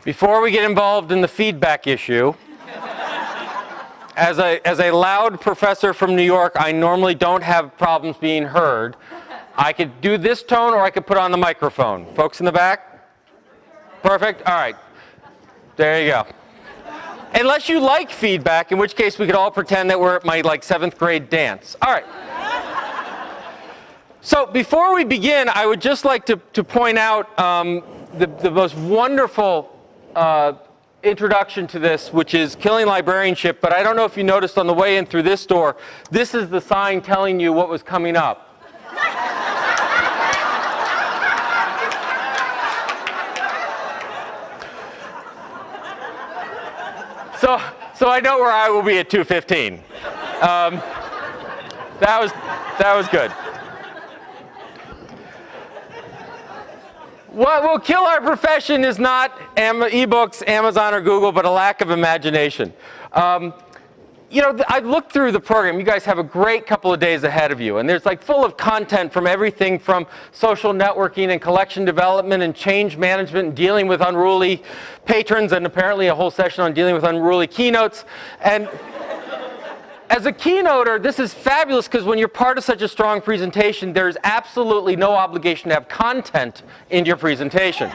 Before we get involved in the feedback issue, as a loud professor from New York, I normally don't have problems being heard. I could do this tone or I could put on the microphone. Folks in the back? Perfect? All right. There you go. Unless you like feedback, in which case we could all pretend that we're at my 7th grade dance. All right. So before we begin, I would just like to point out the most wonderful introduction to this, which is Killing Librarianship. But I don't know if you noticed on the way in through this door, this is the sign telling you what was coming up. So I know where I will be at 2:15. That was good. What will kill our profession is not ebooks, Amazon, or Google, but a lack of imagination. I've looked through the program. You guys have a great couple of days ahead of you, and there's full of content from everything from social networking and collection development and change management and dealing with unruly patrons, and apparently a whole session on dealing with unruly keynotes. And as a keynoter, this is fabulous because when you're part of such a strong presentation, there's absolutely no obligation to have content in your presentation.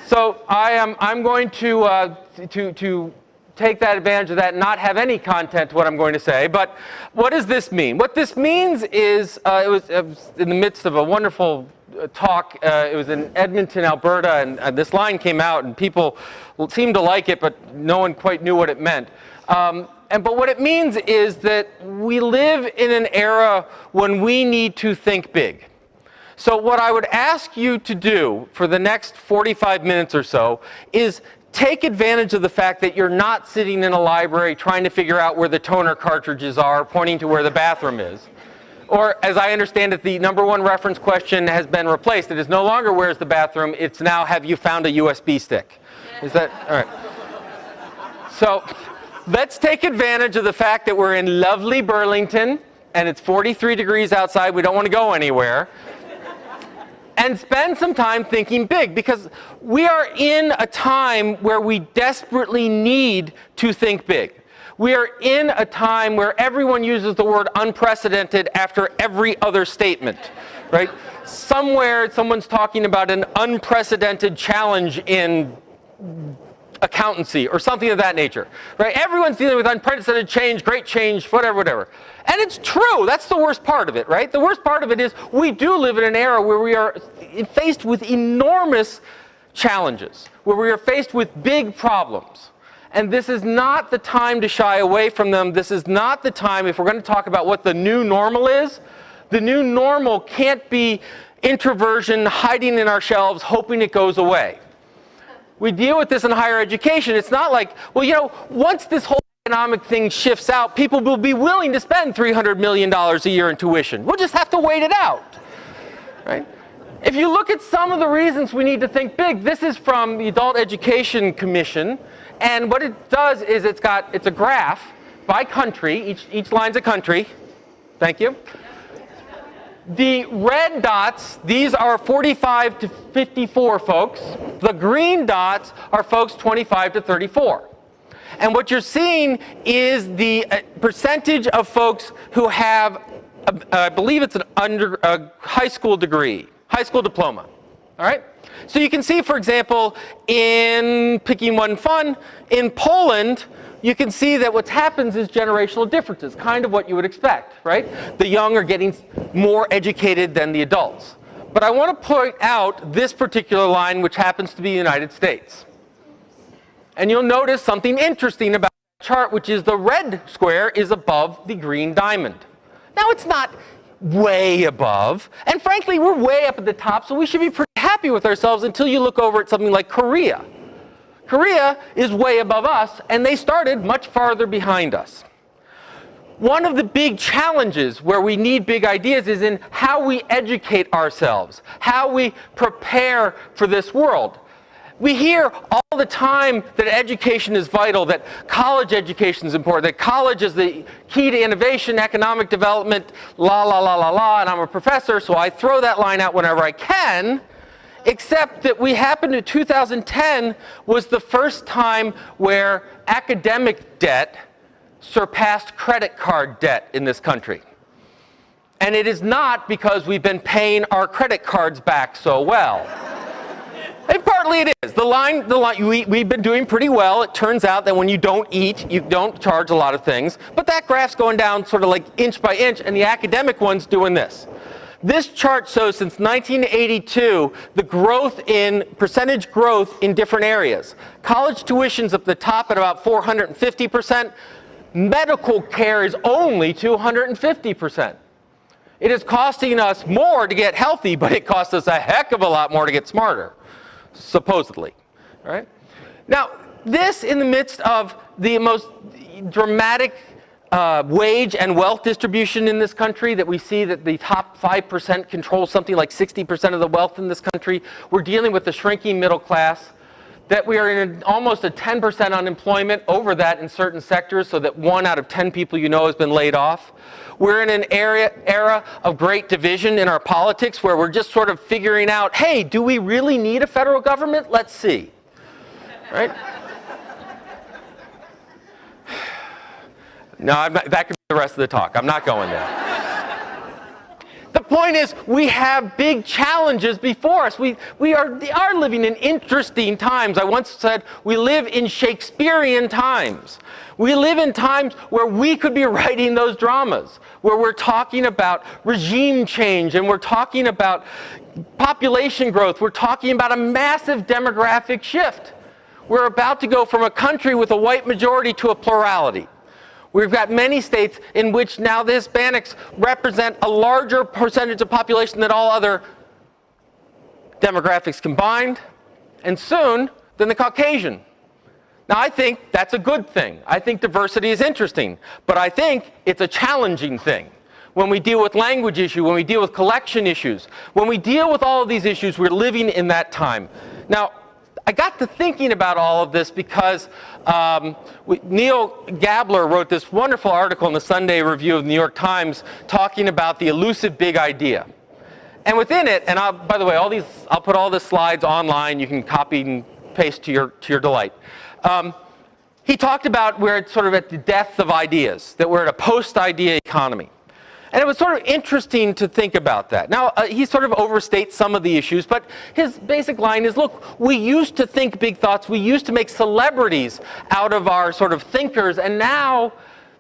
So I'm going to take that advantage of that and not have any content to what I'm going to say. But what does this mean? What this means is it was in the midst of a wonderful talk. It was in Edmonton, Alberta, and this line came out, and people seemed to like it, but no one quite knew what it meant. But what it means is that we live in an era when we need to think big. So what I would ask you to do for the next 45 minutes or so is take advantage of the fact that you're not sitting in a library trying to figure out where the toner cartridges are, pointing to where the bathroom is. Or, as I understand it, the #1 reference question has been replaced. It is no longer where's the bathroom, it's now have you found a USB stick. Is that, all right. So, let's take advantage of the fact that we're in lovely Burlington, and it's 43 degrees outside, we don't want to go anywhere. And spend some time thinking big, because we are in a time where we desperately need to think big. We are in a time where everyone uses the word unprecedented after every other statement, right? Somewhere someone's talking about an unprecedented challenge in accountancy or something of that nature, right? Everyone's dealing with unprecedented change, great change, whatever. And it's true. That's the worst part of it, right? The worst part of it is we do live in an era where we are faced with enormous challenges, where we are faced with big problems. And this is not the time to shy away from them. This is not the time, if we're going to talk about what the new normal is, the new normal can't be introversion hiding in our shelves, hoping it goes away. We deal with this in higher education. It's not like, well, once this whole economic thing shifts out, people will be willing to spend $300 million a year in tuition. We'll just have to wait it out, right? If you look at some of the reasons we need to think big, this is from the Adult Education Commission, and what it does is it's a graph by country. Each line's a country. Thank you. The red dots, these are 45 to 54 folks. The green dots are folks 25 to 34. And what you're seeing is the percentage of folks who have, I believe it's a high school degree, high school diploma. All right? So you can see, for example, in picking one fun, in Poland, you can see that what happens is generational differences, kind of what you would expect, right? The young are getting more educated than the adults. But I want to point out this particular line, which happens to be the United States. And you'll notice something interesting about the chart, which is the red square is above the green diamond. Now, it's not way above, and frankly, we're way up at the top, so we should be pretty happy with ourselves until you look over at something like Korea. Korea is way above us, and they started much farther behind us. One of the big challenges where we need big ideas is in how we educate ourselves, how we prepare for this world. We hear all the time that education is vital, that college education is important, that college is the key to innovation, economic development, la, la, la, la, la, and I'm a professor, so I throw that line out whenever I can. except that we happened to 2010 was the first time where academic debt surpassed credit card debt in this country. And it is not because we've been paying our credit cards back so well. And partly it is. We've been doing pretty well. It turns out that when you don't eat, you don't charge a lot of things. But that graph's going down sort of like inch by inch, and the academic one's doing this. This chart shows since 1982 the growth in percentage growth in different areas. College tuition's at the top at about 450%. Medical care is only 250%. It is costing us more to get healthy, but it costs us a heck of a lot more to get smarter, supposedly. Right? Now, this in the midst of the most dramatic wage and wealth distribution in this country, that we see that the top 5% control something like 60% of the wealth in this country. We're dealing with the shrinking middle class, that we are in almost a 10% unemployment, over that in certain sectors, so that 1 out of 10 people you know has been laid off. We're in an era of great division in our politics where we're just sort of figuring out, hey, do we really need a federal government? Let's see. Right? No, that could be the rest of the talk. I'm not going there. The point is, we have big challenges before us. We are living in interesting times. I once said we live in Shakespearean times. We live in times where we could be writing those dramas, where we're talking about regime change, and we're talking about population growth. We're talking about a massive demographic shift. We're about to go from a country with a white majority to a plurality. We've got many states in which now the Hispanics represent a larger percentage of population than all other demographics combined, and soon than the Caucasian. Now, I think that's a good thing. I think diversity is interesting, but I think it's a challenging thing. When we deal with language issues, when we deal with collection issues, when we deal with all of these issues, we're living in that time. Now, I got to thinking about all of this because Neil Gabler wrote this wonderful article in the Sunday Review of the New York Times talking about the elusive big idea. And within it, and by the way, I'll put all the slides online. You can copy and paste to your delight. He talked about we're sort of at the death of ideas, that we're at a post-idea economy. And it was sort of interesting to think about that. Now, he sort of overstates some of the issues, but his basic line is, look, we used to think big thoughts. We used to make celebrities out of our sort of thinkers, and now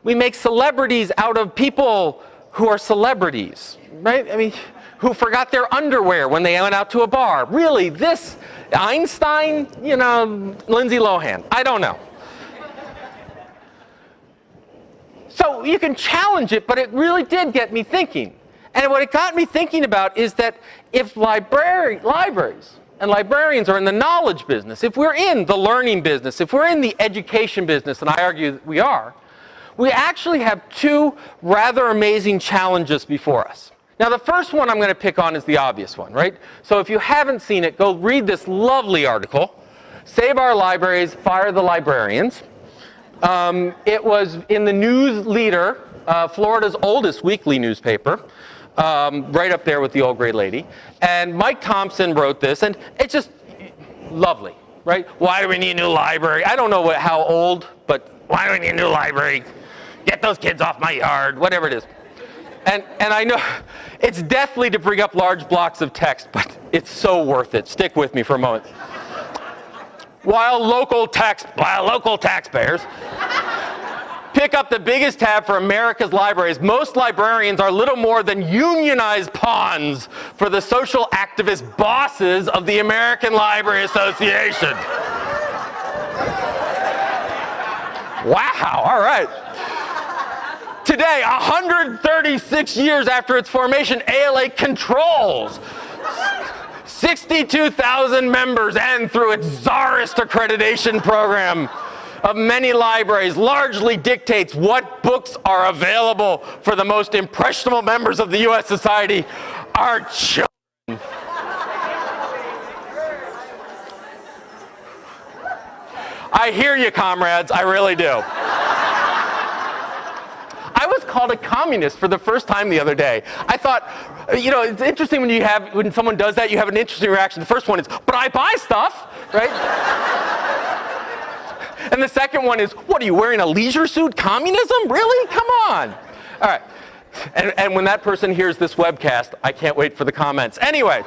we make celebrities out of people who are celebrities, right? I mean, who forgot their underwear when they went out to a bar. Really, this Einstein, you know, Lindsay Lohan, I don't know. So you can challenge it, but it really did get me thinking. And what it got me thinking about is that if libraries and librarians are in the knowledge business, if we're in the learning business, if we're in the education business, and I argue that we are, we actually have two rather amazing challenges before us. Now, the first one I'm going to pick on is the obvious one, right? So if you haven't seen it, go read this lovely article, Save Our Libraries, Fire the Librarians. It was in the News Leader, Florida's oldest weekly newspaper, right up there with the Old Gray Lady. And Mike Thompson wrote this, and it's just lovely, right? Why do we need a new library? I don't know how old, but why do we need a new library? Get those kids off my yard, whatever it is. And I know it's deathly to bring up large blocks of text, but it's so worth it. Stick with me for a moment. While local taxpayers pick up the biggest tab for America's libraries, most librarians are little more than unionized pawns for the social activist bosses of the American Library Association. Wow, all right. Today, 136 years after its formation, ALA controls 62,000 members, and through its czarist accreditation program of many libraries, largely dictates what books are available for the most impressionable members of the U.S. society, our children. I hear you, comrades, I really do. I was called a communist for the first time the other day. I thought, you know, it's interesting when someone does that, you have an interesting reaction. The first one is, but I buy stuff, right? And the second one is, what are you wearing, a leisure suit? Communism? Really? Come on. All right. And when that person hears this webcast, I can't wait for the comments. Anyway,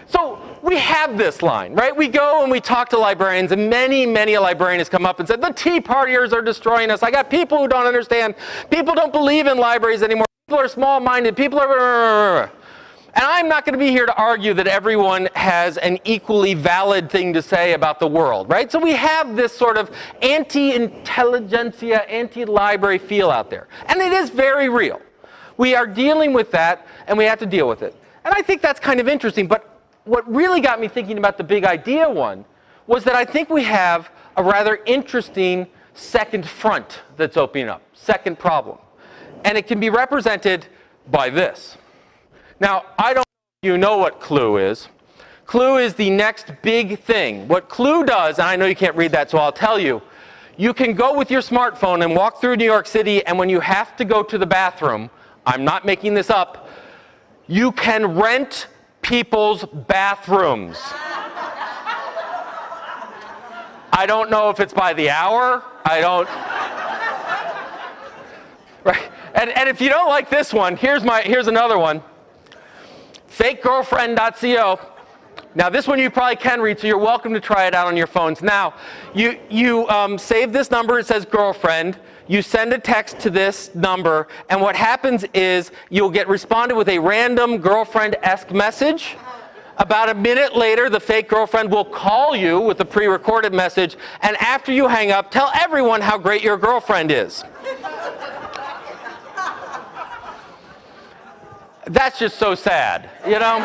so we have this line, right? We go and we talk to librarians, and many a librarian has come up and said, the Tea Partiers are destroying us. I got people who don't understand. People don't believe in libraries anymore. People are small-minded. People are... And I'm not going to be here to argue that everyone has an equally valid thing to say about the world, right? So we have this sort of anti-intelligentsia, anti-library feel out there. And it is very real. We are dealing with that, and we have to deal with it. And I think that's kind of interesting. But what really got me thinking about the big idea one was that I think we have a rather interesting second front that's opening up, second problem. And it can be represented by this. Now, I don't know if you know what Clue is. Clue is the next big thing. What Clue does, and I know you can't read that, so I'll tell you, you can go with your smartphone and walk through New York City, and when you have to go to the bathroom, I'm not making this up, you can rent people's bathrooms. I don't know if it's by the hour. I don't... Right? And if you don't like this one, here's another one. FakeGirlfriend.co. Now this one you probably can read, so you're welcome to try it out on your phones. Now, you save this number, it says girlfriend, you send a text to this number, and what happens is you'll get responded with a random girlfriend-esque message. About a minute later, the fake girlfriend will call you with a pre-recorded message, and after you hang up, tell everyone how great your girlfriend is. That's just so sad, you know?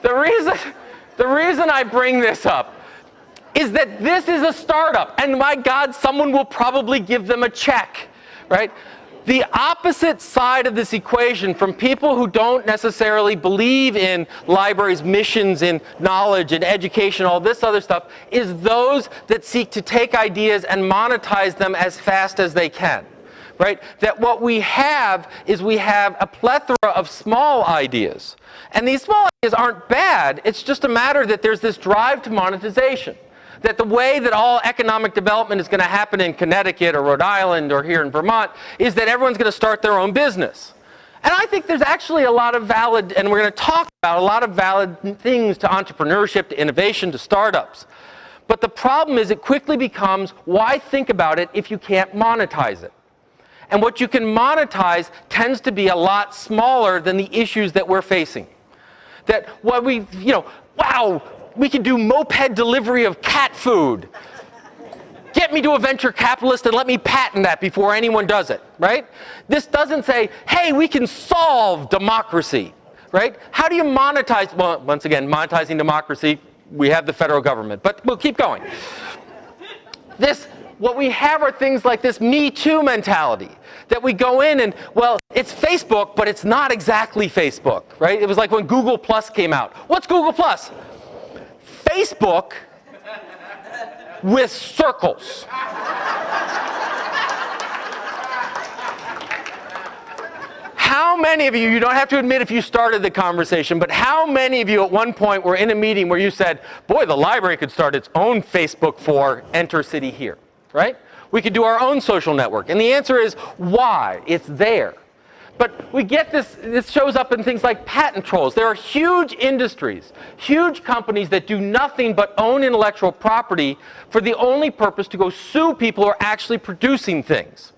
The reason I bring this up is that this is a startup, and my God, someone will probably give them a check, right? The opposite side of this equation from people who don't necessarily believe in libraries' missions, in knowledge and education, all this other stuff, is those that seek to take ideas and monetize them as fast as they can. Right? That what we have is we have a plethora of small ideas. And these small ideas aren't bad. It's just a matter that there's this drive to monetization. That the way that all economic development is going to happen in Connecticut or Rhode Island or here in Vermont is that everyone's going to start their own business. And I think there's actually a lot of valid, and we're going to talk about a lot of valid things to entrepreneurship, to innovation, to startups. But the problem is it quickly becomes, why think about it if you can't monetize it? And what you can monetize tends to be a lot smaller than the issues that we're facing. That what we, you know, wow, we can do moped delivery of cat food. Get me to a venture capitalist and let me patent that before anyone does it, right? This doesn't say, hey, we can solve democracy, right? How do you monetize, well, once again, monetizing democracy, we have the federal government, but we'll keep going. What we have are things like this Me Too mentality, that we go in and, well, it's Facebook, but it's not exactly Facebook, right? It was like when Google Plus came out. What's Google Plus? Facebook with circles. How many of you don't have to admit if you started the conversation, but how many of you at one point were in a meeting where you said, boy, the library could start its own Facebook for Enter City Here? Right? We could do our own social network. And the answer is, why? It's there. But we get this shows up in things like patent trolls. There are huge industries, huge companies that do nothing but own intellectual property for the only purpose to go sue people who are actually producing things.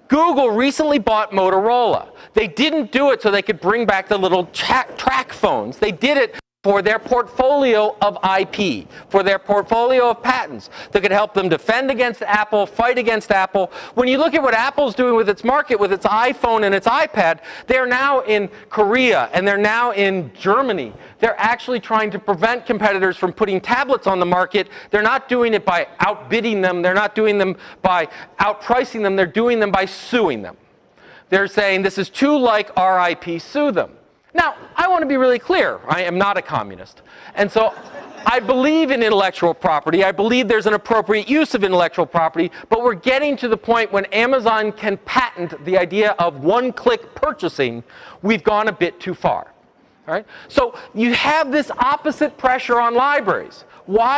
Google recently bought Motorola. They didn't do it so they could bring back the little track phones. They did it for their portfolio of IP, for their portfolio of patents that could help them defend against Apple, fight against Apple. When you look at what Apple's doing with its market, with its iPhone and its iPad, they're now in Korea and they're now in Germany. They're actually trying to prevent competitors from putting tablets on the market. They're not doing it by outbidding them. They're not doing them by outpricing them. They're doing them by suing them. They're saying this is too like our IP, sue them. Now, I want to be really clear. I am not a communist. And so I believe in intellectual property. I believe there's an appropriate use of intellectual property, but we're getting to the point when Amazon can patent the idea of one-click purchasing. We've gone a bit too far. All right? So you have this opposite pressure on libraries. Why